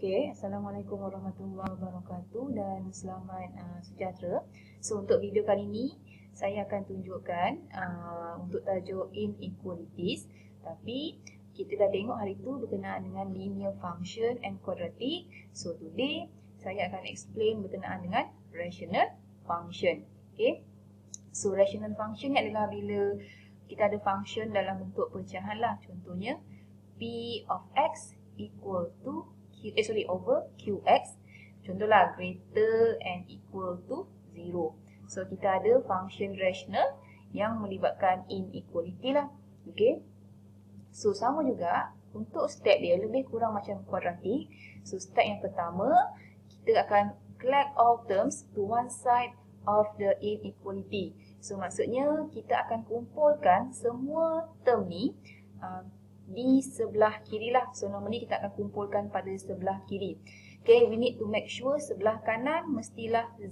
Okay, Assalamualaikum warahmatullahi wabarakatuh dan selamat sejahtera. So untuk video kali ini saya akan tunjukkan untuk tajuk inequalities. Tapi kita dah tengok hari tu berkenaan dengan linear function and quadratic. So today saya akan explain berkenaan dengan rational function. Okay. So rational function ni adalah bila kita ada function dalam bentuk pecahan lah. Contohnya p of x equal to over qx. Contohlah greater and equal to 0. So kita ada function rational yang melibatkan inequality lah. Okay. So sama juga untuk step dia lebih kurang macam kuadratik. So step yang pertama kita akan collect all terms to one side of the inequality. So maksudnya kita akan kumpulkan semua term ni di sebelah kiri lah. So normally kita akan kumpulkan pada sebelah kiri. Okay, we need to make sure sebelah kanan mestilah 0.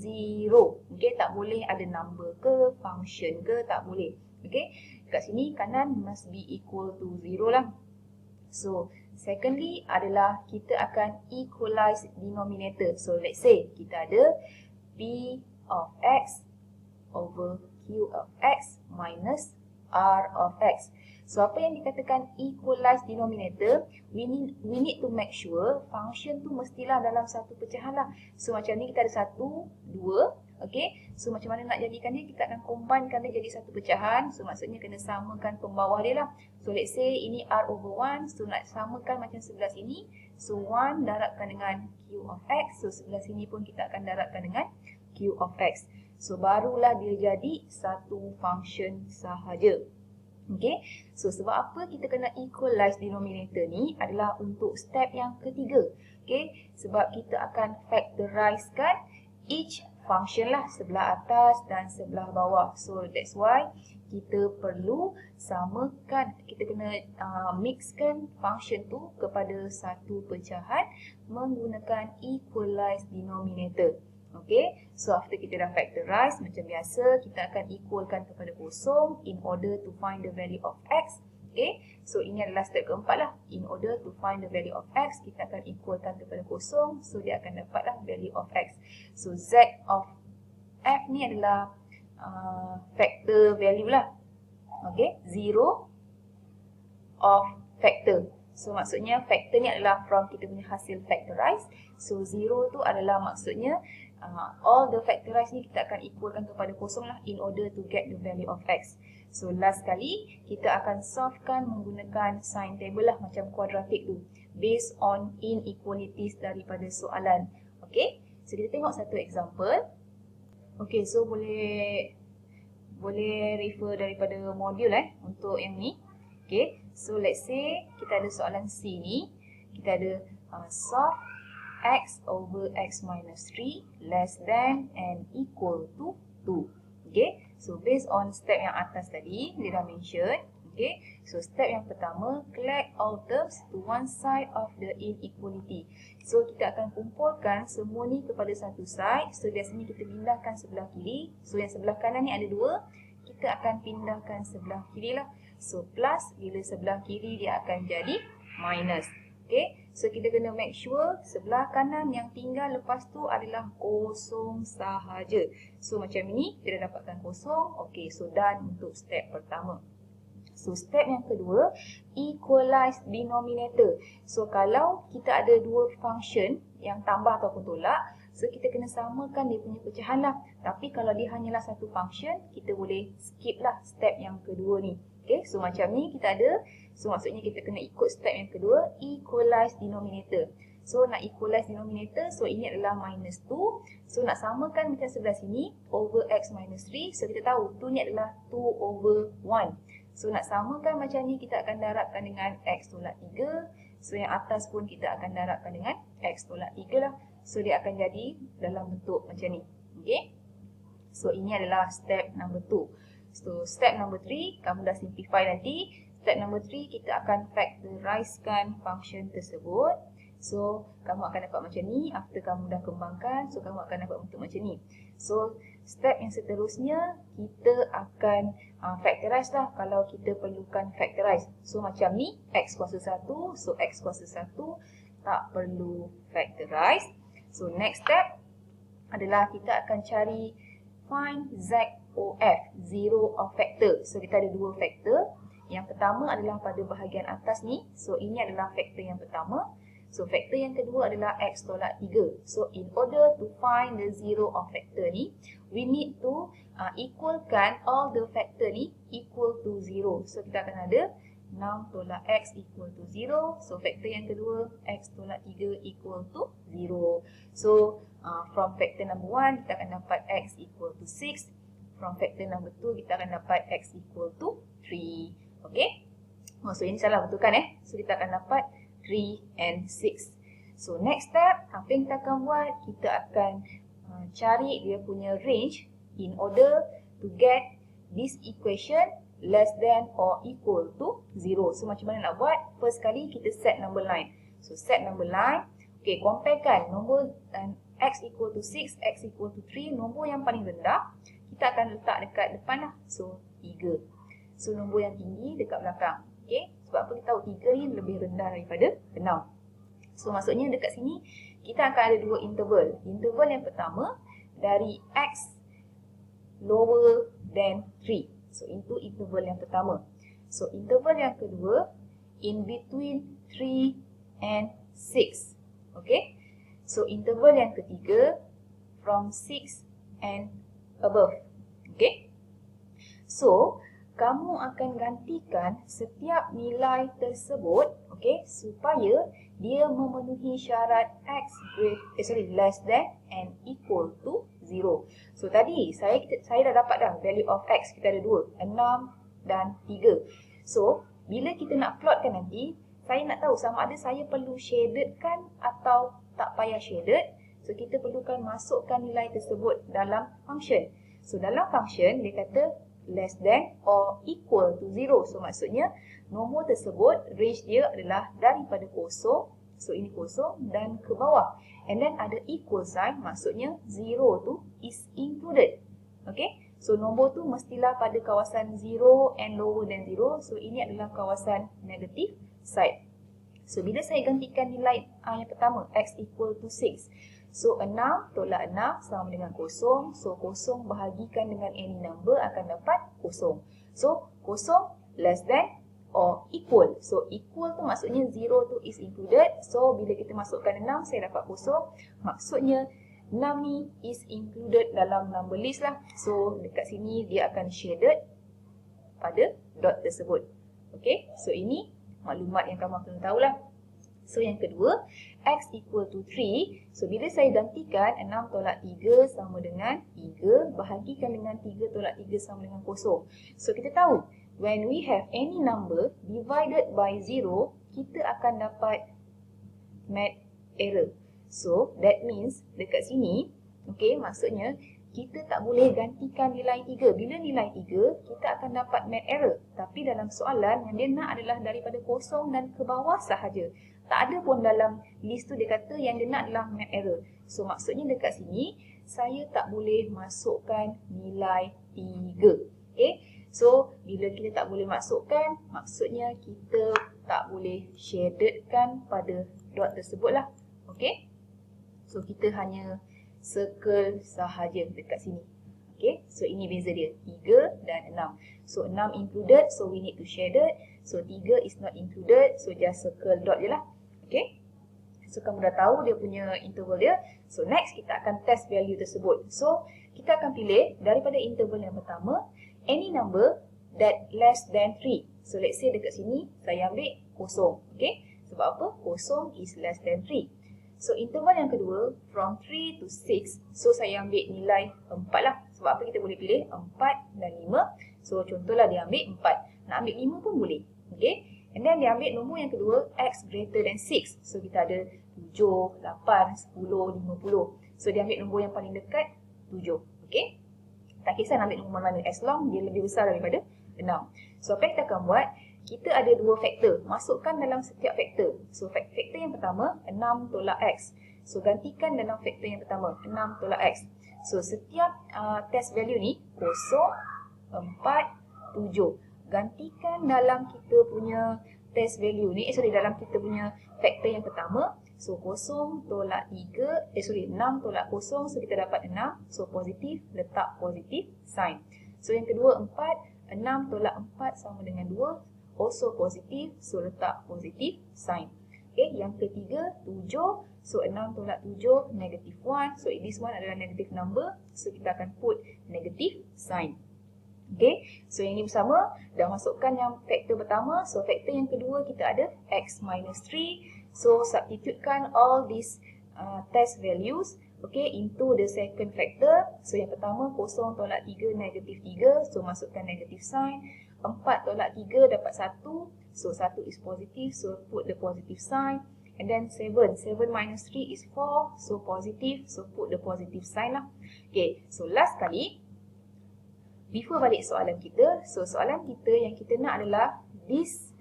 Okay, tak boleh ada number ke, function ke, tak boleh. Okay, kat sini kanan must be equal to 0 lah. So secondly adalah kita akan equalize denominator. So let's say kita ada p of x over q of x minus r of x. So apa yang dikatakan equalize denominator, we need to make sure function tu mestilah dalam satu pecahan lah. So macam ni kita ada 1, 2, okay. So macam mana nak jadikan dia, kita akan combinekan dia jadi satu pecahan. So maksudnya kena samakan pembawah dia lah. So let's say ini r over 1, so nak samakan macam sebelah sini. So 1 darabkan dengan q of x, so sebelah sini pun kita akan darabkan dengan q of x. So barulah dia jadi satu function sahaja. Okay, so sebab apa kita kena equalize denominator ni adalah untuk step yang ketiga. Okay, sebab kita akan factorizekan each function lah, sebelah atas dan sebelah bawah. So that's why kita perlu samakan, kita kena mixkan function tu kepada satu pecahan menggunakan equalize denominator. Okay, so after kita dah factorize, macam biasa kita akan equalkan kepada kosong in order to find the value of x. Okay, so ini adalah step keempat lah. In order to find the value of x, kita akan equalkan kepada kosong, so dia akan dapatlah value of x. So z of f ni adalah factor value lah. Okay, 0 of factor. So maksudnya factor ni adalah from kita punya hasil factorize. So 0 tu adalah maksudnya all the factorize ni kita akan equalkan kepada kosong lah in order to get the value of x. So last kali kita akan solvekan menggunakan sign table lah macam kuadratik tu based on inequalities daripada soalan. Okay, so kita tengok satu example. Okay, so boleh refer daripada modul untuk yang ni. Okay, so let's say kita ada soalan C ni, kita ada solve x over x minus 3 less than and equal to 2. Okay, so based on step yang atas tadi, dia dah mention. Okay, so step yang pertama, collect all terms to one side of the inequality. So kita akan kumpulkan semua ni kepada satu side. So biasanya kita pindahkan sebelah kiri. So yang sebelah kanan ni ada 2, kita akan pindahkan sebelah kiri lah. So plus, bila sebelah kiri dia akan jadi minus. Okay, so kita kena make sure sebelah kanan yang tinggal lepas tu adalah kosong sahaja. So macam ini, kita dah dapatkan kosong. Okay, so done untuk step pertama. So step yang kedua, equalize denominator. So kalau kita ada dua function yang tambah ataupun tolak, so kita kena samakan dia punya pecahan lah. Tapi kalau dia hanyalah satu function, kita boleh skip lah step yang kedua ni. Okay, so macam ni kita ada. So maksudnya kita kena ikut step yang kedua, equalize denominator. So nak equalize denominator, so ini adalah minus 2. So nak samakan macam sebelah sini, over x minus 3. So kita tahu 2 ni adalah 2 over 1. So nak samakan macam ni, kita akan darabkan dengan x tolak 3. So yang atas pun kita akan darabkan dengan x tolak 3 lah. So dia akan jadi dalam bentuk macam ni. Okay, so ini adalah step number 2. So step number 3, kamu dah simplify nanti. Step number 3, kita akan factorizekan function tersebut. So kamu akan dapat macam ni. After kamu dah kembangkan, so kamu akan dapat bentuk macam ni. So step yang seterusnya, kita akan factorize lah kalau kita perlukan factorize. So macam ni, x kuasa 1, so x kuasa 1 tak perlu factorize. So next step adalah kita akan cari find ZOF, zero of factor. So kita ada dua factor. Yang pertama adalah pada bahagian atas ni. So ini adalah factor yang pertama. So factor yang kedua adalah X tolak 3. So in order to find the zero of factor ni, we need to equalkan all the factor ni equal to 0. So kita akan ada 6 tolak X equal to 0. So factor yang kedua, X tolak 3 equal to 0. So from factor number 1, kita akan dapat X equal to 6. From factor number 2, kita akan dapat X equal to 3. Okay? So ini salah betul kan So kita akan dapat 3 and 6. So next step, apa yang kita akan buat? Kita akan cari dia punya range in order to get this equation less than or equal to 0. So macam mana nak buat? First kali kita set number line. So set number line. Okay, comparekan nombor X equal to 6, X equal to 3. Nombor yang paling rendah, kita akan letak dekat depan lah. So 3. So nombor yang tinggi dekat belakang. Okay, sebab apa kita tahu 3 ni lebih rendah daripada 6. So maksudnya dekat sini, kita akan ada dua interval. Interval yang pertama, dari X lower than 3. So itu interval yang pertama. So interval yang kedua, in between 3 and 6. Okay. So interval yang ketiga, from 6 and above. Okay. So kamu akan gantikan setiap nilai tersebut, okay, supaya dia memenuhi syarat X less than and equal to 0. So tadi saya dah dapat dah value of X, kita ada dua, 6 dan 3. So bila kita nak plotkan nanti, saya nak tahu sama ada saya perlu shaded kan atau tak payah shaded. So kita perlukan masukkan nilai tersebut dalam function. So dalam function dia kata less than or equal to 0. So maksudnya nombor tersebut range dia adalah daripada kosong, so ini kosong, dan ke bawah. And then ada equal sign, maksudnya 0 tu is included. Okay, so nombor tu mestilah pada kawasan 0 and lower than 0. So ini adalah kawasan negative side. So bila saya gantikan nilai yang pertama, X equal to 6. So 6 tolak 6 sama dengan kosong. So kosong bahagikan dengan any number akan dapat kosong. So kosong less than or equal. So equal tu maksudnya 0 tu is included. So bila kita masukkan 6, saya dapat kosong. Maksudnya 6 ni is included dalam number list lah. So dekat sini dia akan shaded pada dot tersebut. Okay, so ini maklumat yang kamu kena tahulah. So yang kedua, X equal to 3. So bila saya gantikan 6 tolak 3 sama dengan 3, bahagikan dengan 3 tolak 3 sama dengan kosong. So kita tahu, when we have any number divided by 0, kita akan dapat math error. So that means dekat sini, okay, maksudnya kita tak boleh gantikan nilai 3. Bila nilai 3, kita akan dapat math error. Tapi dalam soalan yang dia nak adalah daripada kosong dan ke bawah sahaja. Tak ada pun dalam list tu dia kata yang dia nak adalah math error. So maksudnya dekat sini, saya tak boleh masukkan nilai 3. Okay, so bila kita tak boleh masukkan, maksudnya kita tak boleh shadedkan pada dot tersebut lah. Okay, so kita hanya circle sahaja dekat sini. Okay, so ini beza dia, 3 dan 6. So 6 included, so we need to shaded. So 3 is not included, so just circle dot je lah. Okay, so kamu dah tahu dia punya interval dia. So next kita akan test value tersebut. So kita akan pilih daripada interval yang pertama, any number that less than 3. So let's say dekat sini saya ambil kosong. Okay, sebab apa? Kosong is less than 3. So interval yang kedua, from 3 to 6. So saya ambil nilai 4 lah. Sebab apa? Kita boleh pilih 4 dan 5. So contohlah dia ambil 4. Nak ambil 5 pun boleh. Okay, and then dia ambil nombor yang kedua, X greater than 6. So kita ada 7, 8, 10, 50. So dia ambil nombor yang paling dekat 7. Okay, tak kisah nak ambil nombor mana, as long dia lebih besar daripada 6. So apa yang kita akan buat, kita ada dua faktor, masukkan dalam setiap faktor. So faktor yang pertama, 6 tolak X. So gantikan dalam faktor yang pertama, 6 tolak X. So setiap test value ni, 0, 4, 7. Gantikan dalam kita punya test value ni, dalam kita punya faktor yang pertama. So 0 tolak 3, 6 tolak 0, so kita dapat 6. So positif, letak positif sign. So yang kedua 4, 6 tolak 4 sama dengan 2, also positif, so letak positif sign. Okay, yang ketiga 7, so 6 tolak 7, negative 1, so this one adalah negative number, so kita akan put negative sign. Okay, so yang ini bersama, dah masukkan yang faktor pertama, so faktor yang kedua kita ada x minus 3, so substitutekan all these test values, okay, into the second factor. So yang pertama 0 tolak 3, negative 3, so masukkan negative sign. 4 tolak 3 dapat 1, so 1 is positive, so put the positive sign. And then 7 minus 3 is 4, so positive, so put the positive sign lah. Okay, so last kali, before balik soalan kita, so soalan kita yang kita nak adalah this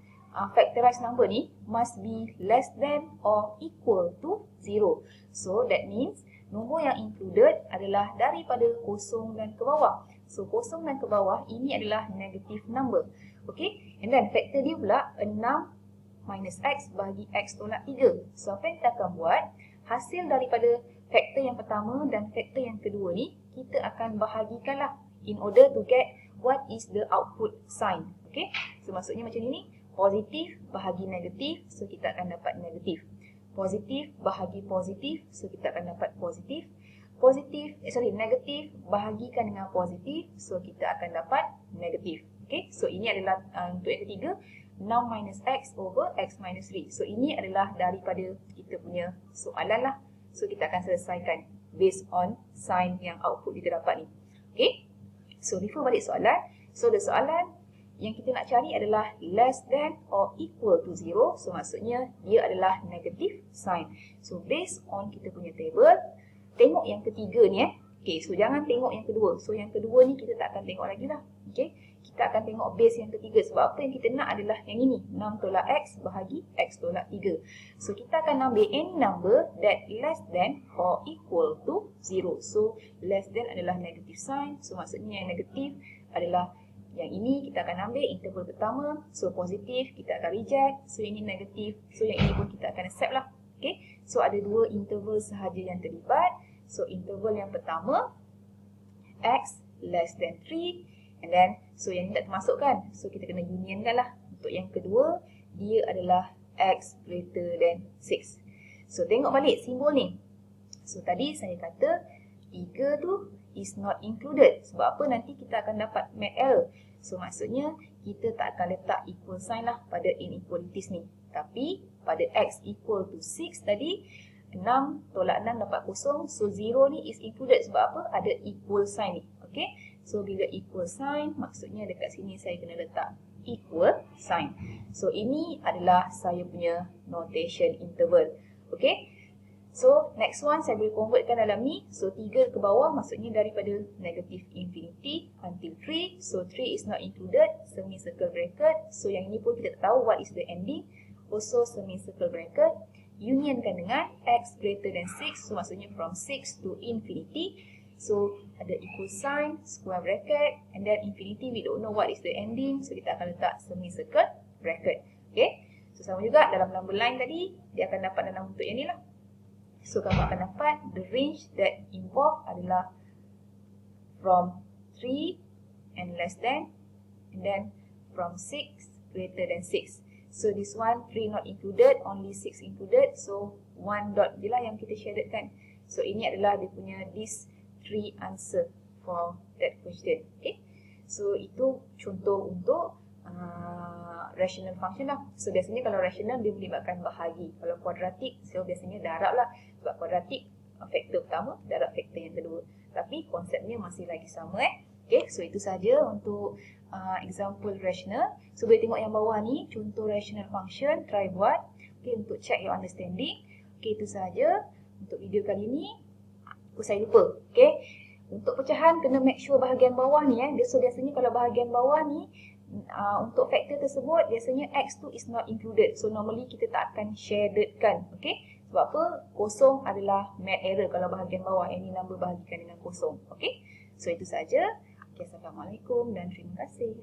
factorized number ni must be less than or equal to 0. So that means nombor yang included adalah daripada 0 dan ke bawah. So 0 dan ke bawah ini adalah negative number. Okay, and then factor dia pula 6 minus x bagi x tolak 3. So apa yang kita akan buat, hasil daripada faktor yang pertama dan faktor yang kedua ni kita akan bahagikanlah in order to get what is the output sign. Okay, so maksudnya macam ni, positif bahagi negatif, so kita akan dapat negatif. Positif bahagi positif, so kita akan dapat positif. Negatif bahagikan dengan positif, so kita akan dapat negatif. Okay, so ini adalah untuk yang ketiga, 6 minus x over x minus 3. So ini adalah daripada kita punya soalan lah. So kita akan selesaikan based on sign yang output kita dapat ni. Okay, so refer balik soalan. So the soalan yang kita nak cari adalah less than or equal to 0. So maksudnya dia adalah negative sign. So based on kita punya table, tengok yang ketiga ni Okay, so jangan tengok yang kedua. So yang kedua ni kita tak akan tengok lagi lah. Okay, kita akan tengok base yang ketiga. Sebab apa yang kita nak adalah yang ini, 6 tolak x bahagi x tolak 3. So kita akan ambil any number that less than or equal to 0. So less than adalah negative sign. So maksudnya yang negatif adalah yang ini, kita akan ambil interval pertama. So positif, kita akan reject. So ini negatif. So yang ini pun kita akan accept lah. Okay, so ada dua interval sahaja yang terlibat. So interval yang pertama, x less than 3. And then, so yang ini tak termasukkan. So kita kena unionkan lah. Untuk yang kedua, dia adalah x greater than 6. So tengok balik simbol ni. So tadi saya kata 3 tu is not included. Sebab apa? Nanti kita akan dapat mat error. So maksudnya kita tak akan letak equal sign lah pada inequalities ni. Tapi pada x equal to 6 tadi, 6 tolak 6 dapat 0. So 0 ni is included. Sebab apa? Ada equal sign ni. Okay, so bila equal sign, maksudnya dekat sini saya kena letak equal sign. So ini adalah saya punya notation interval. Okay, so next one saya boleh convertkan dalam ni. So 3 ke bawah maksudnya daripada negative infinity until 3. So 3 is not included, semicircle bracket. So yang ini pun kita tahu what is the ending. Also semicircle bracket. Unionkan dengan x greater than 6. So maksudnya from 6 to infinity. So ada equal sign, square bracket, and then infinity we don't know what is the ending. So kita akan letak semicircle bracket. Okay, so sama juga dalam number line tadi, dia akan dapat dalam bentuk yang ni lah. So kamu akan dapat the range that involved adalah from 3 and less than, and then from 6 greater than 6. So this one 3 not included, only 6 included. So 1 dot je lah yang kita shadedkan. So ini adalah dia punya this 3 answer for that question. Okay, so itu contoh untuk rational function lah. So biasanya kalau rational dia melibatkan bahagi. Kalau kuadratik, so biasanya darab lah. Sebab kuadratik faktor pertama, darab faktor yang kedua. Tapi konsepnya masih lagi sama Okay, so itu saja untuk example rational. So boleh tengok yang bawah ni, contoh rational function, try buat. Okay, untuk check your understanding. Okay, itu saja untuk video kali ni. Saya lupa. Okay, untuk pecahan kena make sure bahagian bawah ni So biasanya kalau bahagian bawah ni untuk faktor tersebut biasanya x tu is not included. So normally kita tak akan shadedkan. Okay, sebab apa? Kosong adalah mat error kalau bahagian bawah any number bahagikan dengan kosong. Okay, so itu saja. Okay, assalamualaikum dan terima kasih.